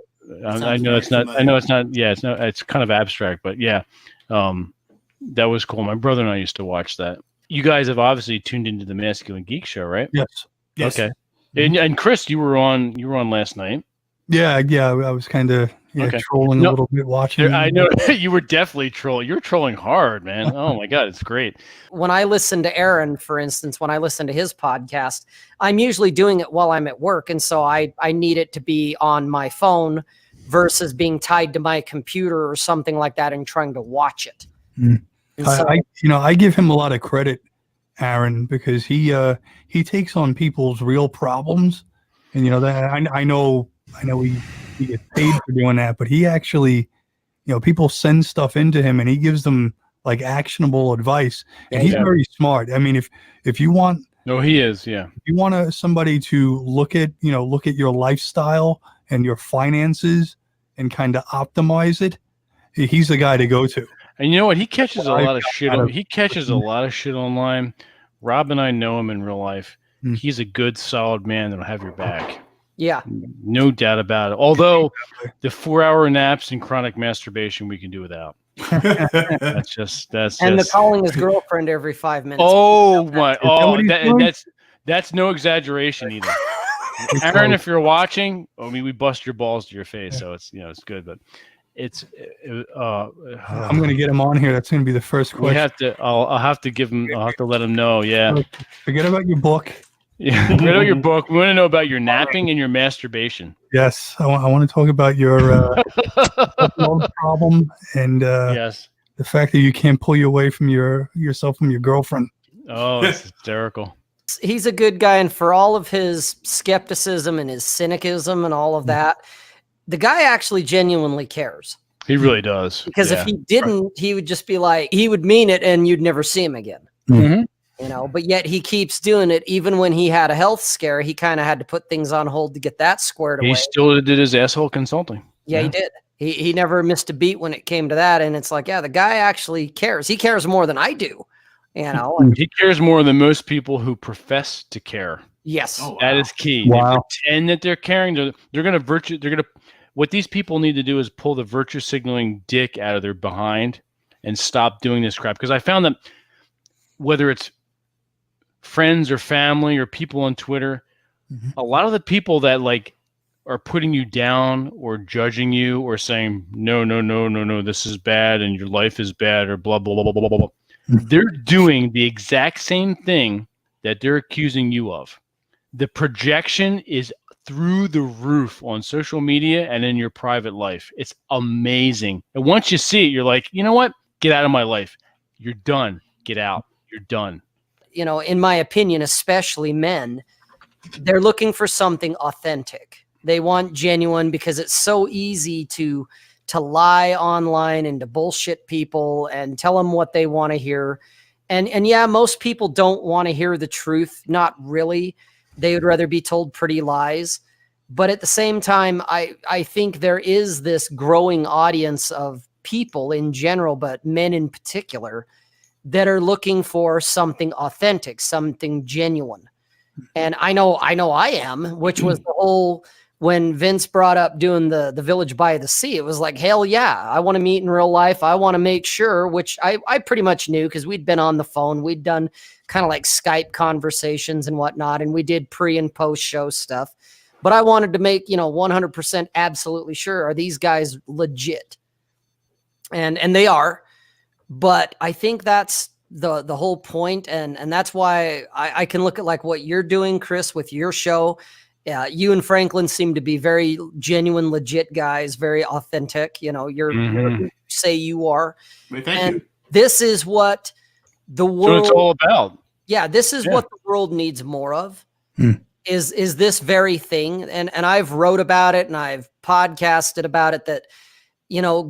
it's not. I know it's not. Yeah, it's not. It's kind of abstract, but yeah, that was cool. My brother and I used to watch that. You guys have obviously tuned into the Masculine Geek Show, right? Yes. Okay. And Chris, you were on last night. Yeah. I was kind of trolling a little bit watching. I know you were definitely trolling. You're trolling hard, man. Oh my god, it's great. When I listen to Aaron, for instance, when I listen to his podcast, I'm usually doing it while I'm at work, and so I need it to be on my phone versus being tied to my computer or something like that and trying to watch it. Mm. And so, I give him a lot of credit, Aaron, because he takes on people's real problems, and that I know he gets paid for doing that, but he actually, people send stuff into him and he gives them like actionable advice, and he's very smart. I mean, if you want, no, he is, yeah. if you want somebody to look at your lifestyle and your finances and kind of optimize it, he's the guy to go to. And you know what? He catches a lot of shit. He catches a lot of shit online. Rob and I know him in real life. He's a good, solid man that'll have your back. Yeah, no doubt about it. Although the 4-hour naps and chronic masturbation we can do without. that's and the calling his girlfriend every 5 minutes. Oh my! Oh, that's no exaggeration either. Aaron, if you're watching, I mean, we bust your balls to your face, so it's it's good, but it's. I'm going to get him on here. That's going to be the first question. We have to. I'll have to give him. I'll have to let him know. Yeah. Forget about your book. Yeah. Forget about your book. We want to know about your napping and your masturbation. Yes, I want to talk about your problem and yes, the fact that you can't pull you away from yourself from your girlfriend. Oh, it's hysterical. He's a good guy, and for all of his skepticism and his cynicism and all of that, the guy actually genuinely cares. He really does. Because if he didn't, he would just be like, he would mean it, and you'd never see him again. Mm-hmm. But yet he keeps doing it. Even when he had a health scare, he kind of had to put things on hold to get that squared away. He still did his asshole consulting. Yeah, he did. He never missed a beat when it came to that. And it's like, the guy actually cares. He cares more than I do. He cares more than most people who profess to care. Yes. Oh, wow. That is key. Wow. They pretend that they're caring. They're going to what these people need to do is pull the virtue signaling dick out of their behind and stop doing this crap. Because I found that whether it's friends or family or people on Twitter, a lot of the people that are putting you down or judging you or saying no, this is bad and your life is bad or blah blah blah blah blah blah. They're doing the exact same thing that they're accusing you of. The projection is through the roof on social media and in your private life. It's amazing. And once you see it, you're like, you know what? Get out of my life. You're done. Get out. You're done. In my opinion, especially men, they're looking for something authentic. They want genuine because it's so easy to lie online and to bullshit people and tell them what they want to hear. And yeah, most people don't want to hear the truth. Not really. They would rather be told pretty lies. But at the same time, I think there is this growing audience of people in general, but men in particular, that are looking for something authentic, something genuine. And I know I am, which was the whole, when Vince brought up doing the Village by the Sea, it was like, hell yeah, I want to meet in real life. I want to make sure, which I pretty much knew because we'd been on the phone. We'd done kind of like Skype conversations and whatnot, and we did pre and post show stuff. But I wanted to make, 100% absolutely sure, are these guys legit? And they are. But I think that's the whole point, and that's why I can look at like what you're doing, Chris, with your show. You and Franklin seem to be very genuine, legit guys, very authentic. You're who you say you are. Well, thank you. This is what the world. So it's all about. Yeah, this is what the world needs more of. Is this very thing, and I've wrote about it and I've podcasted about it that.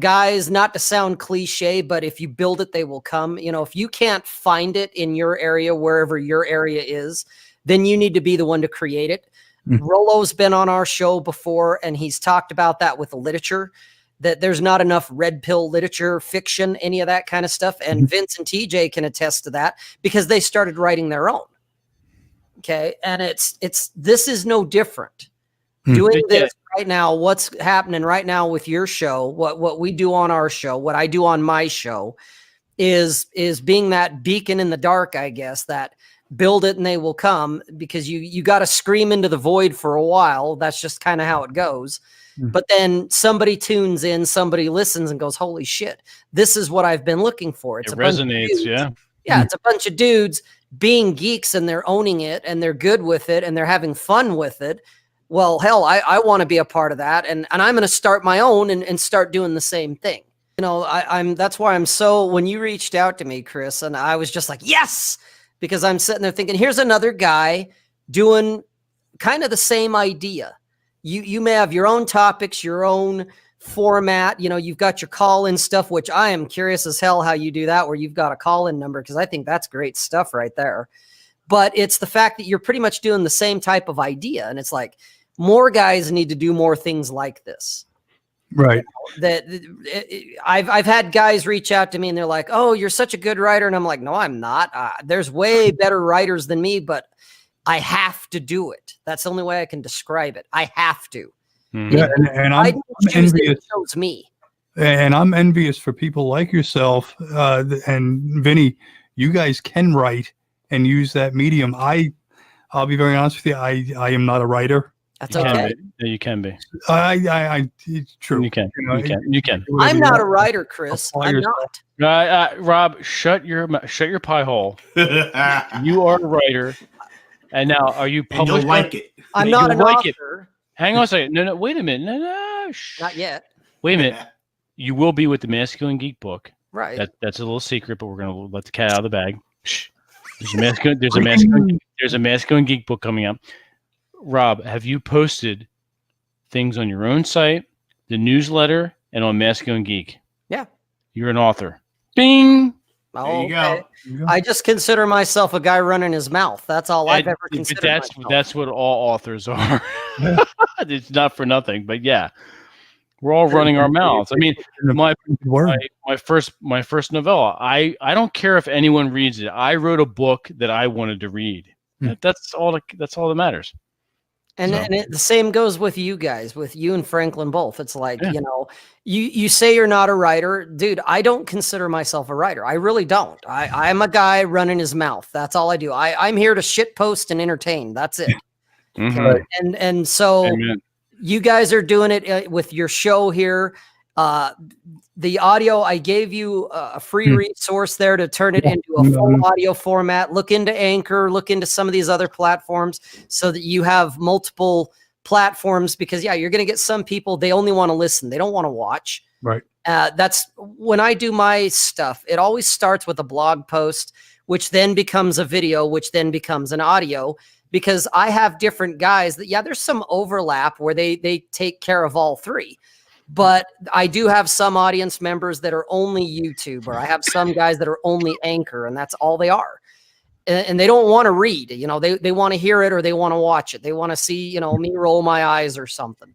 Guys, not to sound cliche, but if you build it, they will come. If you can't find it in your area, wherever your area is, then you need to be the one to create it. Rollo's been on our show before, and he's talked about that with the literature, that there's not enough red pill literature, fiction, any of that kind of stuff. And Vince and TJ can attest to that because they started writing their own. Okay. And this is no different. Doing this right now, what's happening right now with your show, what we do on our show, what I do on my show is being that beacon in the dark, I guess, that build it and they will come, because you got to scream into the void for a while. That's just kind of how it goes. But then somebody tunes in, somebody listens and goes, holy shit, this is what I've been looking for. It resonates. Yeah. Yeah. It's a bunch of dudes being geeks and they're owning it and they're good with it and they're having fun with it. Well, hell, I want to be a part of that, and I'm going to start my own and start doing the same thing. You know, that's why I'm so, when you reached out to me, Chris, and I was just like, yes, because I'm sitting there thinking, here's another guy doing kind of the same idea. You may have your own topics, your own format. You know, you've got your call-in stuff, which I am curious as hell how you do that, where you've got a call-in number, because I think that's great stuff right there. But it's the fact that you're pretty much doing the same type of idea. And it's like, more guys need to do more things like this. Right. I've had guys reach out to me and they're like, oh, you're such a good writer. And I'm like, no, I'm not. There's way better writers than me, but I have to do it. That's the only way I can describe it. I have to. Yeah, and I'm envious. It shows me. And I'm envious for people like yourself and Vinny. You guys can write and use that medium. I'll be very honest with you. I am not a writer. That's okay. You can be. It's true. You can. You can. I'm not a writer, Chris. I'm not. Rob, shut your pie hole. You are a writer. And now, are you published? And you'll like it. I'm not an author. Hang on a second. No, wait a minute. No. Not yet. Wait a minute. You will be with the Masculine Geek book. Right. That's a little secret, but we're going to let the cat out of the bag. Shh. There's a Masculine Geek book coming up. Rob, have you posted things on your own site, the newsletter, and on Masculine Geek? Yeah. You're an author. Bing! There you go. I just consider myself a guy running his mouth. That's all I've ever considered myself. That's what all authors are. It's not for nothing, but yeah. We're all running our mouths. I mean, my first novella, I don't care if anyone reads it. I wrote a book that I wanted to read. That's all that matters. And the same goes with you guys, with you and Franklin both. It's like, you know, you say you're not a writer. Dude, I don't consider myself a writer. I really don't. I'm a guy running his mouth. That's all I do. I'm here to shit post and entertain. That's it. Mm-hmm. And so Amen. You guys are doing it with your show here. The audio, I gave you a free resource there to turn it into a full audio format. Look into Anchor, look into some of these other platforms so that you have multiple platforms, because you're going to get some people, they only want to listen. They don't want to watch. Right. That's when I do my stuff. It always starts with a blog post, which then becomes a video, which then becomes an audio, because I have different guys that, there's some overlap where they take care of all three. But I do have some audience members that are only YouTube, or I have some guys that are only Anchor, and that's all they are. And they don't want to read, you know, they want to hear it, or they want to watch it. They want to see, you know, me roll my eyes or something.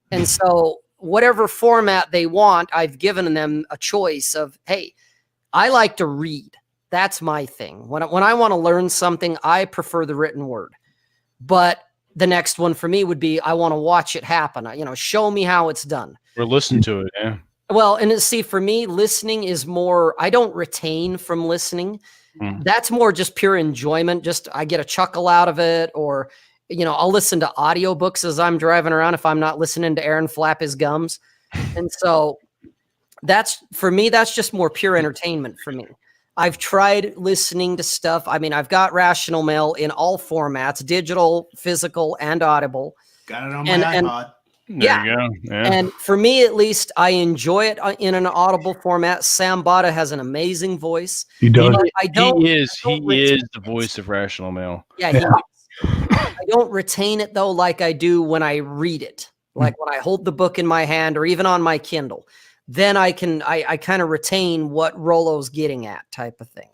And so whatever format they want, I've given them a choice of, hey, I like to read. That's my thing. When I want to learn something, I prefer the written word. But the next one for me would be, I want to watch it happen. You know, show me how it's done. Or listen to it, yeah. Well, and see, for me, listening is more, I don't retain from listening. That's more just pure enjoyment. Just I get a chuckle out of it, or, you know, I'll listen to audiobooks as I'm driving around if I'm not listening to Aaron flap his gums. And so that's, for me, that's just more pure entertainment for me. I've tried listening to stuff. I mean, I've got Rational Mail in all formats, digital, physical, and audible. Got it on my iPod. There you go. Yeah. And for me, at least, I enjoy it in an audible format. Sam Bada has an amazing voice. He does. He is the voice of Rational Mail. Yeah, he is. I don't retain it, though, like I do when I read it. Like when I hold the book in my hand, or even on my Kindle. Then I kind of retain what Rollo's getting at, type of thing.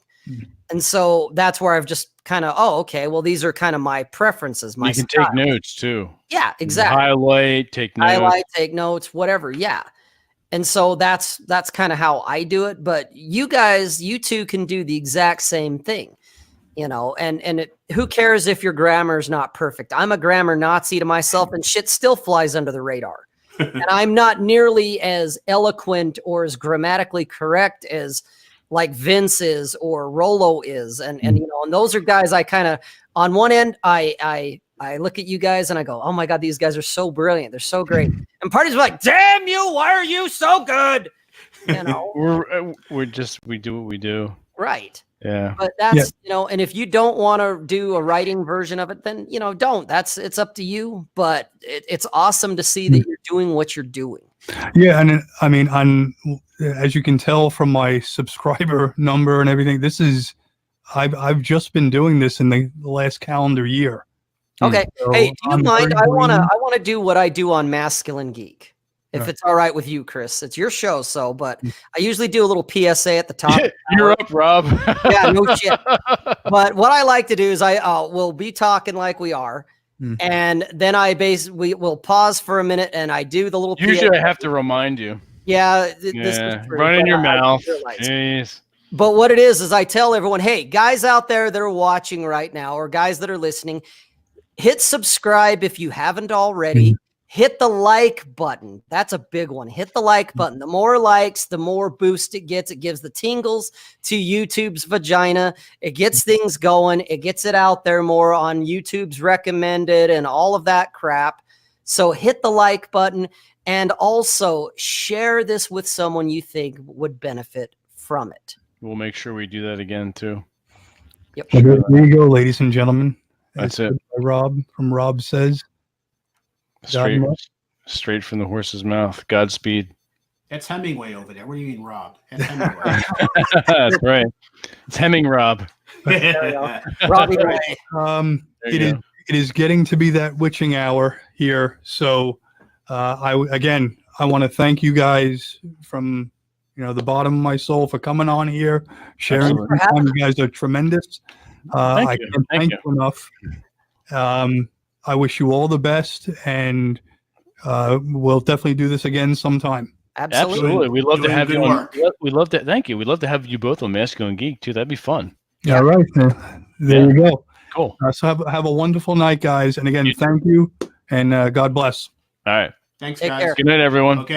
And so that's where I've just kind of, okay, well, these are kind of my preferences. My you can style. take notes too. Yeah, exactly. Highlight, take notes, whatever. Yeah. And so that's kind of how I do it. But you guys, you two can do the exact same thing, you know, and who cares if your grammar is not perfect? I'm a grammar Nazi to myself, and shit still flies under the radar. And I'm not nearly as eloquent or as grammatically correct as like Vince is or Rollo is. And you know, and those are guys I kind of, on one end, I look at you guys and I go, oh my God, these guys are so brilliant. They're so great. And parties are like, damn you, why are you so good? You know, we do what we do. Right. Yeah. But that's, and if you don't want to do a writing version of it, then, don't. It's up to you. But it's awesome to see that you're doing what you're doing. Yeah. And I mean, as you can tell from my subscriber number and everything, I've just been doing this in the last calendar year. Okay. So hey, do you I'm mind? very I want green. to do what I do on Masculine Geek. If Right. it's all right with you, Chris, it's your show. So, but I usually do a little PSA at the top. You're up, Rob. Yeah, no shit. But what I like to do is we'll be talking like we are. And then we'll pause for a minute and I do the little Usually PSA. I have to remind you. Yeah, this is true. Run in but your I mouth. realize. Jeez. But what it is I tell everyone, hey, guys out there that are watching right now, or guys that are listening, hit subscribe if you haven't already. Hit the like button. That's a big one. Hit the like button. The more likes, the more boost it gets. It gives the tingles to YouTube's vagina. It gets things going. It gets it out there more on YouTube's recommended and all of that crap. So hit the like button and also share this with someone you think would benefit from it. We'll make sure we do that again too. Yep. There you go, ladies and gentlemen. That's it. Rob from Rob Says. Straight from the horse's mouth. Godspeed. That's Hemingway over there. What do you mean, Rob? That's Hemingway. That's right. It's Hemming Rob. Robbie Ray. It is getting to be that witching hour here. So I want to thank you guys from the bottom of my soul for coming on here, sharing your time. You guys are tremendous. I can't thank you enough. I wish you all the best, and we'll definitely do this again sometime. Absolutely. We'd love to have you on. We'd love to. Thank you. We'd love to have you both on Masculine Geek too. That'd be fun. Yeah. All right. There you go. Cool. So have a wonderful night, guys. And again, thank you, and God bless. All right. Thanks, Take guys. care. Good night, everyone. Okay.